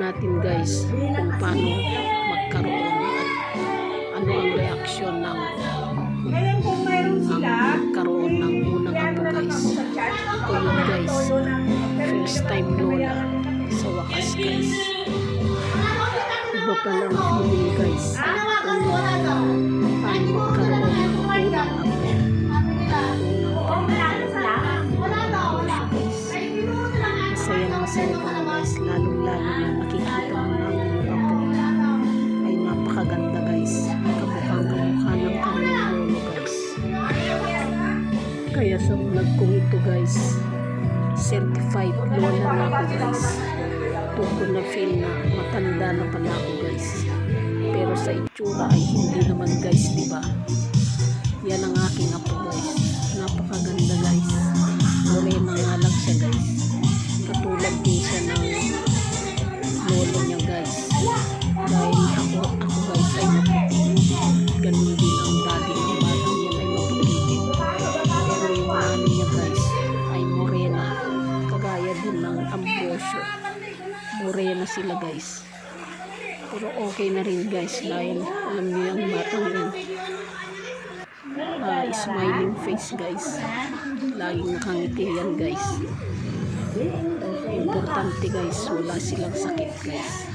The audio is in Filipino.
natin guys kung paano magkaroon at ano ang reaksyon ng magkaroon ng unang apo guys. Ito yun guys, first time lola sa wakas guys. Iba palang feeling guys kung paano magkaroon ng unang apo. Masaya ka guys, lalong-lalo na nakikita mo na yung apo ay napakaganda guys, kamukhang-kamukha ng kanyang lolo guys. Kaya sa vlog kong ito guys, certified lola na ako guys. Tuko na feel na matanda na pala ako guys, pero sa itsura ay hindi naman guys, diba? Yan ang aking apo guys, napakaganda guys, morena nga lang siya guys, katulad din siya ng lolo niya guys. Dahil ako guys ay maputi, ganun din ang daddy ng batang yan ay maputi din, pero yung mami niya guys ay morena, kagaya din ng Ambrosio, morena sila guys. Pero okay na rin guys, dahil alam niyo yung batang yan, smiling face guys, laging nakangiti yan guys. Importante guys, wala silang sakit guys.